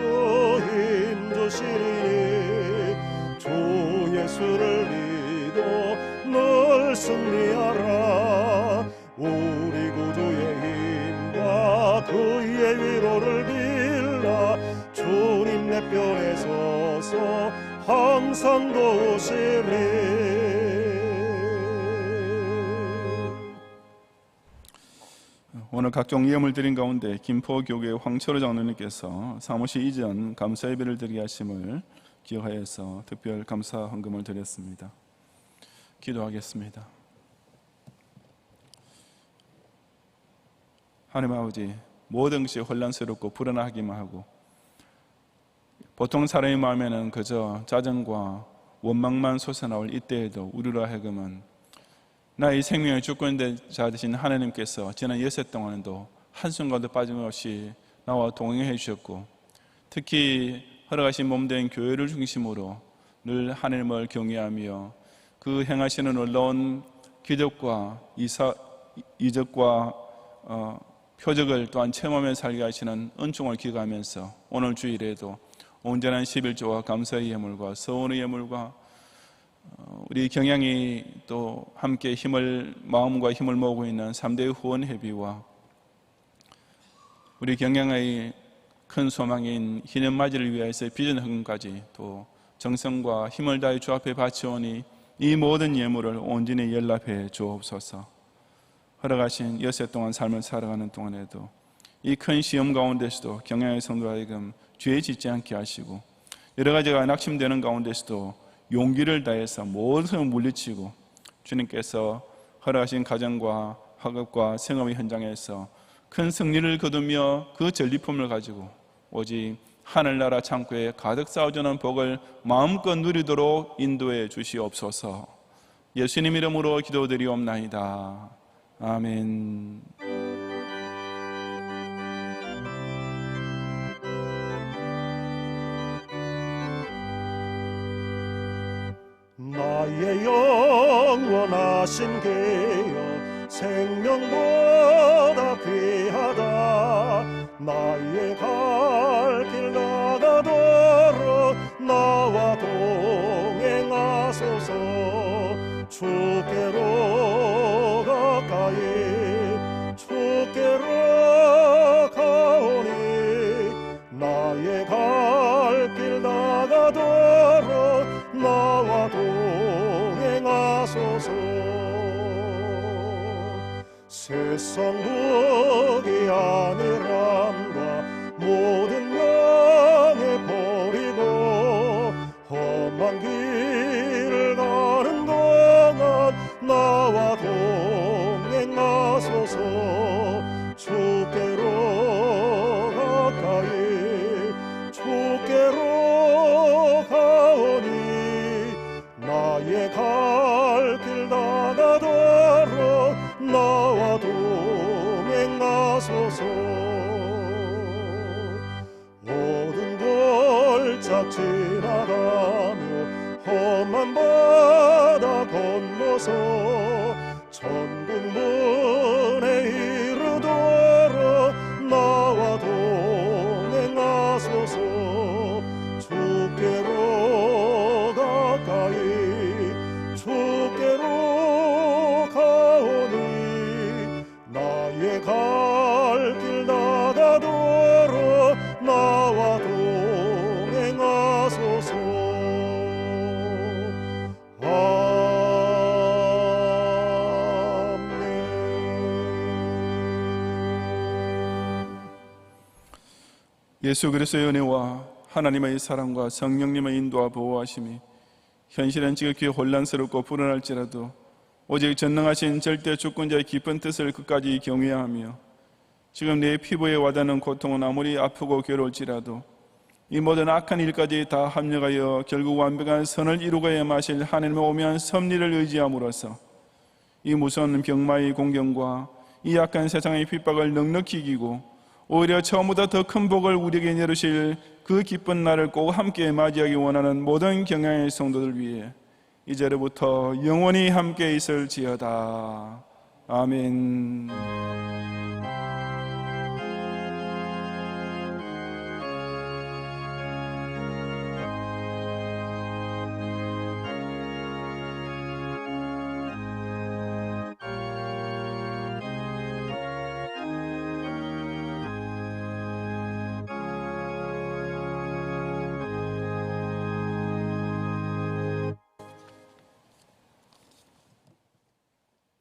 힘주시니 주 예수를 믿어 늘 승리하라. 우리 구주의 힘과 그의 위로를 빌라. 주님 내 편에 서서 항상 도우시리. 오늘 각종 예물 드린 가운데 김포교회 황철호 장로님께서 사무실 이전 감사 예배를 드리게 하심을 기억하여서 특별 감사 헌금을 드렸습니다. 기도하겠습니다. 하나님 아버지, 모든 것이 혼란스럽고 불안하기만 하고 보통 사람의 마음에는 그저 짜증과 원망만 솟아나올 이때에도 우리로 하여금은 나의 생명의 주권자 되신 하나님께서 지난 여세 동안에도 한순간도 빠짐없이 나와 동행해 주셨고, 특히 허락하신 몸된 교회를 중심으로 늘 하나님을 경외하며 그 행하시는 놀라운 기적과 이적과 표적을 또한 체험하며 살게 하시는 은총을 기가하면서 오늘 주일에도 온전한 11조와 감사의 예물과 서원의 예물과 우리 경양이 또 함께 마음과 힘을 모으고 있는 3대 후원회비와 우리 경양의 큰 소망인 희년맞이를 위해서 비전 헌금까지 또 정성과 힘을 다해 주 앞에 바치오니 이 모든 예물을 온전히 연락해 주옵소서. 허락하신 여세 동안 삶을 살아가는 동안에도 이 큰 시험 가운데서도 경양의 성도로 하여금 죄 짓지 않게 하시고, 여러 가지가 낙심되는 가운데서도 용기를 다해서 모든 것을 물리치고 주님께서 허락하신 가정과 학업과 생업의 현장에서 큰 승리를 거두며 그 전리품을 가지고 오직 하늘나라 창고에 가득 쌓아주는 복을 마음껏 누리도록 인도해 주시옵소서. 예수님 이름으로 기도드리옵나이다. 아멘. 나의 영원하신 계여 생명보다 귀하다. 나의 갈 길 나가도록 나와 동행하소서. 주께로 가까이 주께로 가오니 나의 갈 길 나가도록 나와 동행하소서. 세상 무기 아니람과 모든 명예 버리고 험한 길을 가는 동안 나와 동행하소서. 주께로 가까이 주께로 가오니 나의 갈 길 나가도록 나와 동행하소서. 모든 골짝 지나가며 험한 바다 건너서 천국 문에 이르도록 나와 동행하소서. 주께로 가까이 주께로 가오니 나의 갈 길 나가도록 나와 동행하소서. 예수 그리스도의 은혜와 하나님의 사랑과 성령님의 인도와 보호하심이 현실은 지극히 혼란스럽고 불안할지라도 오직 전능하신 절대 주권자의 깊은 뜻을 끝까지 경외하며 지금 내 피부에 와닿는 고통은 아무리 아프고 괴로울지라도 이 모든 악한 일까지 다 합력하여 결국 완벽한 선을 이루고야 마실 하나님의 오묘한 섭리를 의지함으로써 이 무서운 병마의 공경과 이 약한 세상의 핍박을 넉넉히 이기고 오히려 처음보다 더 큰 복을 우리에게 내리실 그 기쁜 날을 꼭 함께 맞이하기 원하는 모든 경향의 성도들 위해 이제로부터 영원히 함께 있을지어다. 아멘.